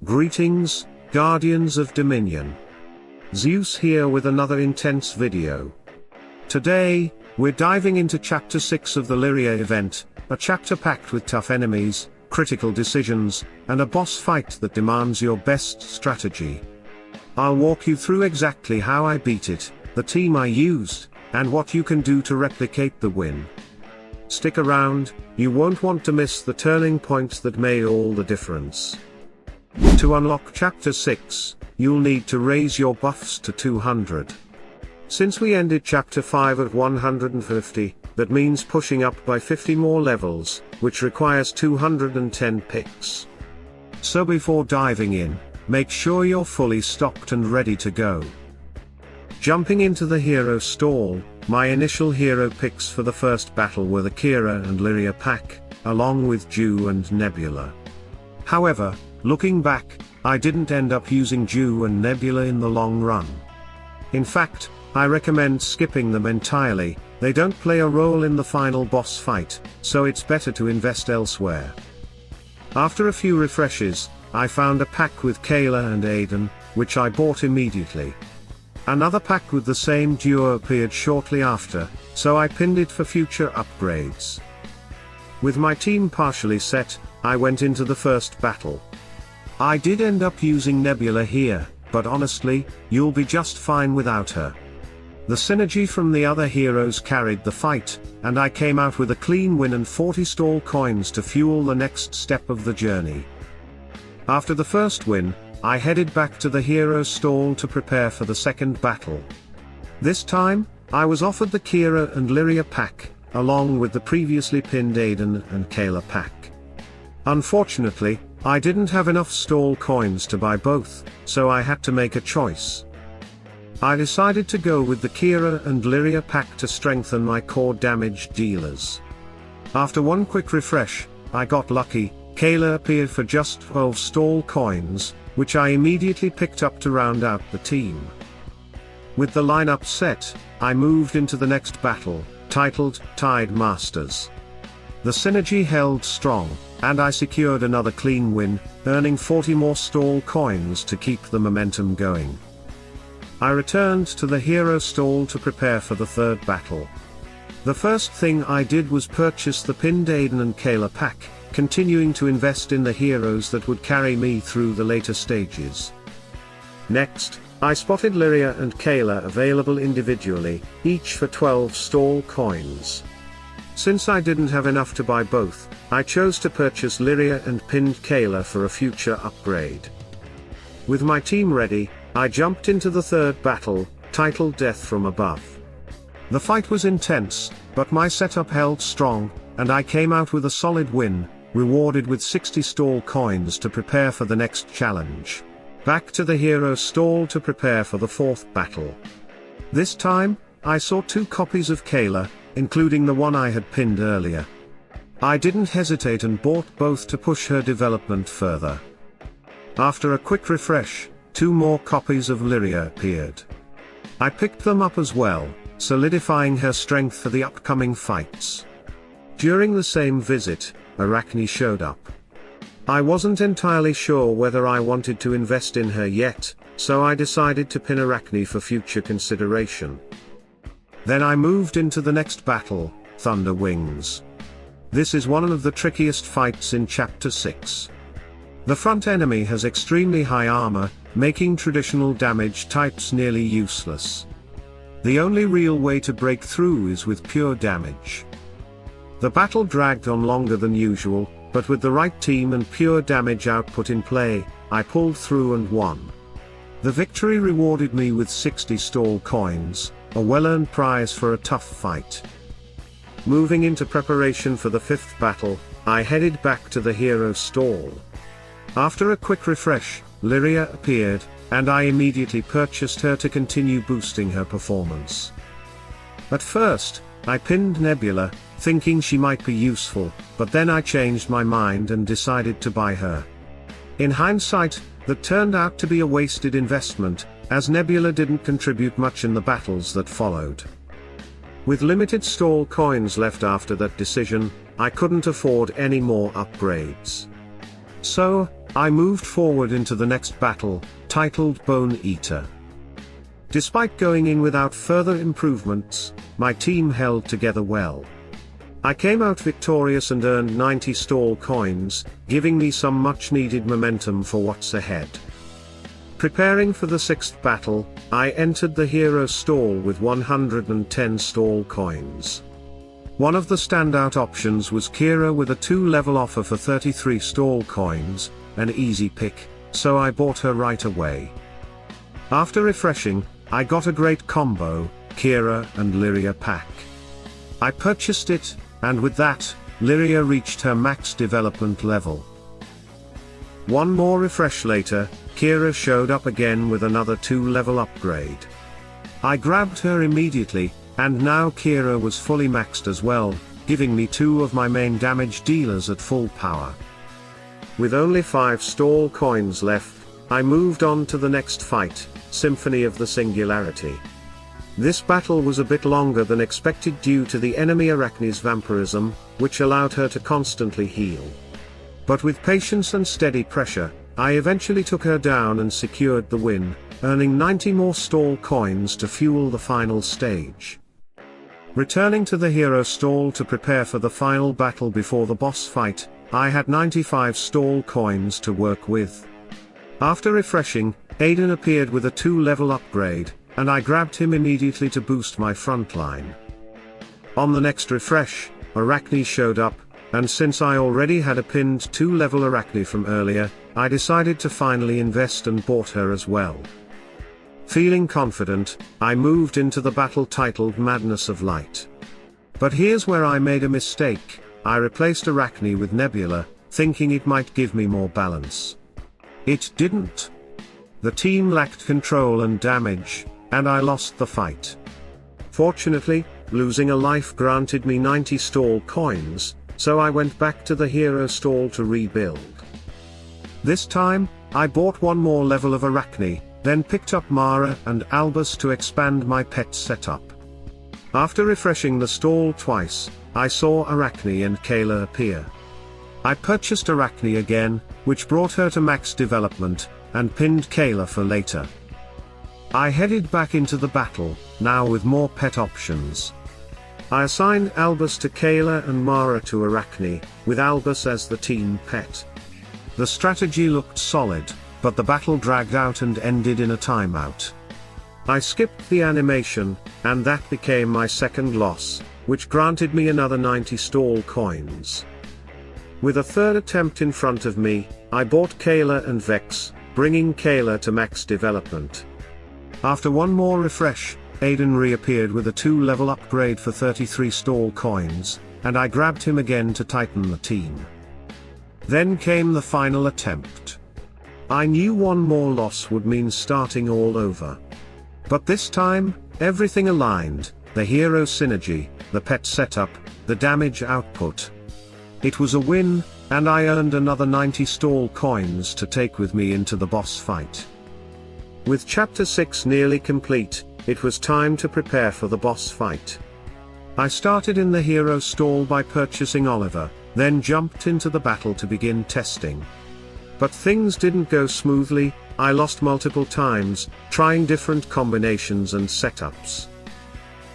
Greetings, Guardians of Dominion. Zeus here with another intense video. Today, we're diving into Chapter 6 of the Lyria Event, a chapter packed with tough enemies, critical decisions, and a boss fight that demands your best strategy. I'll walk you through exactly how I beat it, the team I used, and what you can do to replicate the win. Stick around, you won't want to miss the turning points that made all the difference. To unlock Chapter 6, you'll need to raise your buffs to 200. Since we ended Chapter 5 at 150, that means pushing up by 50 more levels, which requires 210 picks. So before diving in, make sure you're fully stocked and ready to go. Jumping into the hero stall, my initial hero picks for the first battle were the Keira and Lyria pack, along with Dew and Nebula. However, looking back, I didn't end up using Dew and Nebula in the long run. In fact, I recommend skipping them entirely. They don't play a role in the final boss fight, so it's better to invest elsewhere. After a few refreshes, I found a pack with Kayla and Aiden, which I bought immediately. Another pack with the same duo appeared shortly after, so I pinned it for future upgrades. With my team partially set, I went into the first battle. I did end up using Nebula here, but honestly, you'll be just fine without her. The synergy from the other heroes carried the fight, and I came out with a clean win and 40 stall coins to fuel the next step of the journey. After the first win, I headed back to the hero stall to prepare for the second battle. This time, I was offered the Keira and Lyria pack, along with the previously pinned Aiden and Kayla pack. Unfortunately, I didn't have enough stall coins to buy both, so I had to make a choice. I decided to go with the Keira and Lyria pack to strengthen my core damage dealers. After one quick refresh, I got lucky. Kayla appeared for just 12 stall coins, which I immediately picked up to round out the team. With the lineup set, I moved into the next battle, titled Tide Masters. The synergy held strong, and I secured another clean win, earning 40 more stall coins to keep the momentum going. I returned to the hero stall to prepare for the third battle. The first thing I did was purchase the pinned Aiden and Kayla pack, continuing to invest in the heroes that would carry me through the later stages. Next, I spotted Lyria and Kayla available individually, each for 12 stall coins. Since I didn't have enough to buy both, I chose to purchase Lyria and pinned Kayla for a future upgrade. With my team ready, I jumped into the third battle, titled Death from Above. The fight was intense, but my setup held strong, and I came out with a solid win, rewarded with 60 stall coins to prepare for the next challenge. Back to the hero stall to prepare for the fourth battle. This time, I saw 2 copies of Kayla, including the one I had pinned earlier. I didn't hesitate and bought both to push her development further. After a quick refresh, 2 more copies of Lyria appeared. I picked them up as well, solidifying her strength for the upcoming fights. During the same visit, Arachne showed up. I wasn't entirely sure whether I wanted to invest in her yet, so I decided to pin Arachne for future consideration. Then I moved into the next battle, Thunder Wings. This is one of the trickiest fights in Chapter 6. The front enemy has extremely high armor, making traditional damage types nearly useless. The only real way to break through is with pure damage. The battle dragged on longer than usual, but with the right team and pure damage output in play, I pulled through and won. The victory rewarded me with 60 stall coins, a well-earned prize for a tough fight. Moving into preparation for the fifth battle, I headed back to the hero stall. After a quick refresh, Lyria appeared, and I immediately purchased her to continue boosting her performance. At first, I pinned Nebula, thinking she might be useful, but then I changed my mind and decided to buy her. In hindsight, that turned out to be a wasted investment, as Nebula didn't contribute much in the battles that followed. With limited stall coins left after that decision, I couldn't afford any more upgrades. So, I moved forward into the next battle, titled Bone Eater. Despite going in without further improvements, my team held together well. I came out victorious and earned 90 stall coins, giving me some much needed momentum for what's ahead. Preparing for the sixth battle, I entered the hero stall with 110 stall coins. One of the standout options was Keira with a 2-level offer for 33 stall coins, an easy pick, so I bought her right away. After refreshing, I got a great combo, Keira and Lyria pack. I purchased it, and with that, Lyria reached her max development level. One more refresh later, Keira showed up again with another 2-level upgrade. I grabbed her immediately, and now Keira was fully maxed as well, giving me 2 of my main damage dealers at full power. With only 5 stall coins left, I moved on to the next fight, Symphony of the Singularity. This battle was a bit longer than expected due to the enemy Arachne's vampirism, which allowed her to constantly heal. But with patience and steady pressure, I eventually took her down and secured the win, earning 90 more stall coins to fuel the final stage. Returning to the hero stall to prepare for the final battle before the boss fight, I had 95 stall coins to work with. After refreshing, Aiden appeared with a 2-level upgrade, and I grabbed him immediately to boost my front line. On the next refresh, Arachne showed up, and since I already had a pinned 2-level Arachne from earlier, I decided to finally invest and bought her as well. Feeling confident, I moved into the battle titled Madness of Light. But here's where I made a mistake. I replaced Arachne with Nebula, thinking it might give me more balance. It didn't. The team lacked control and damage, and I lost the fight. Fortunately, losing a life granted me 90 stall coins, so I went back to the hero stall to rebuild. This time, I bought one more level of Arachne, then picked up Mara and Albus to expand my pet setup. After refreshing the stall twice, I saw Arachne and Kayla appear. I purchased Arachne again, which brought her to max development, and pinned Kayla for later. I headed back into the battle, now with more pet options. I assigned Albus to Kayla and Mara to Arachne, with Albus as the team pet. The strategy looked solid, but the battle dragged out and ended in a timeout. I skipped the animation, and that became my second loss, which granted me another 90 stall coins. With a third attempt in front of me, I bought Kayla and Vex, bringing Kayla to max development. After one more refresh, Aiden reappeared with a 2-level upgrade for 33 stall coins, and I grabbed him again to tighten the team. Then came the final attempt. I knew one more loss would mean starting all over. But this time, everything aligned, the hero synergy, the pet setup, the damage output. It was a win, and I earned another 90 stall coins to take with me into the boss fight. With Chapter 6 nearly complete, it was time to prepare for the boss fight. I started in the hero stall by purchasing Oliver, then jumped into the battle to begin testing. But things didn't go smoothly. I lost multiple times, trying different combinations and setups.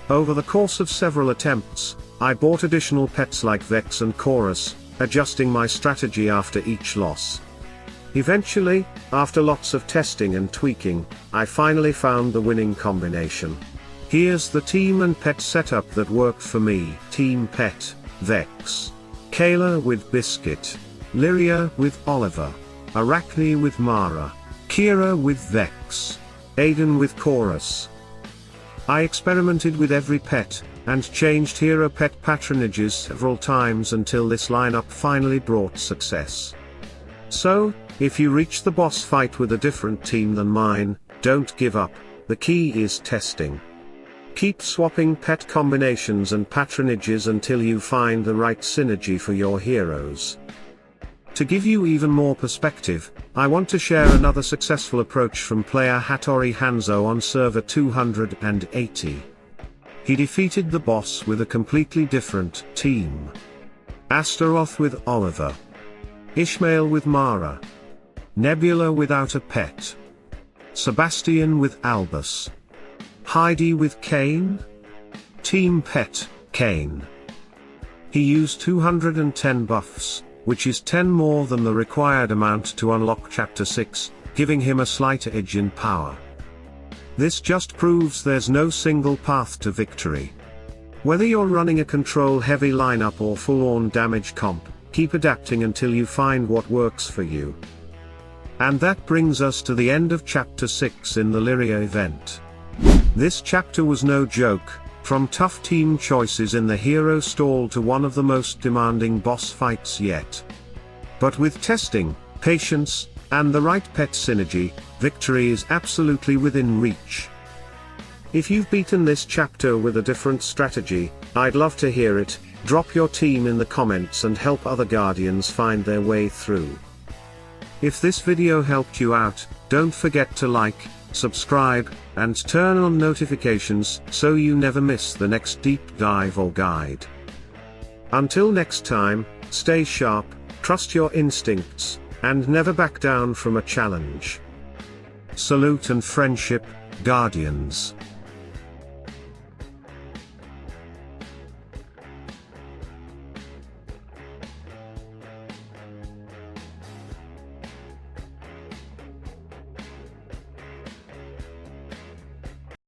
Over the course of several attempts, I bought additional pets like Vex and Chorus, adjusting my strategy after each loss. Eventually, after lots of testing and tweaking, I finally found the winning combination. Here's the team and pet setup that worked for me. Team Pet, Vex. Kayla with Biscuit. Lyria with Oliver. Arachne with Mara. Keira with Vex. Aiden with Chorus. I experimented with every pet, and changed hero pet patronages several times until this lineup finally brought success. So, if you reach the boss fight with a different team than mine, don't give up. The key is testing. Keep swapping pet combinations and patronages until you find the right synergy for your heroes. To give you even more perspective, I want to share another successful approach from player Hattori Hanzo on server 280. He defeated the boss with a completely different team. Astaroth with Oliver. Ishmael with Mara. Nebula without a pet. Sebastian with Albus. Heidi with Cain? Team Pet, Cain. He used 210 buffs, which is 10 more than the required amount to unlock Chapter 6, giving him a slight edge in power. This just proves there's no single path to victory. Whether you're running a control-heavy lineup or full-on damage comp, keep adapting until you find what works for you. And that brings us to the end of Chapter 6 in the Lyria event. This chapter was no joke, from tough team choices in the hero stall to one of the most demanding boss fights yet. But with testing, patience, and the right pet synergy, victory is absolutely within reach. If you've beaten this chapter with a different strategy, I'd love to hear it. Drop your team in the comments and help other Guardians find their way through. If this video helped you out, don't forget to like, subscribe, and turn on notifications so you never miss the next deep dive or guide. Until next time, stay sharp, trust your instincts, and never back down from a challenge. Salute and friendship, Guardians.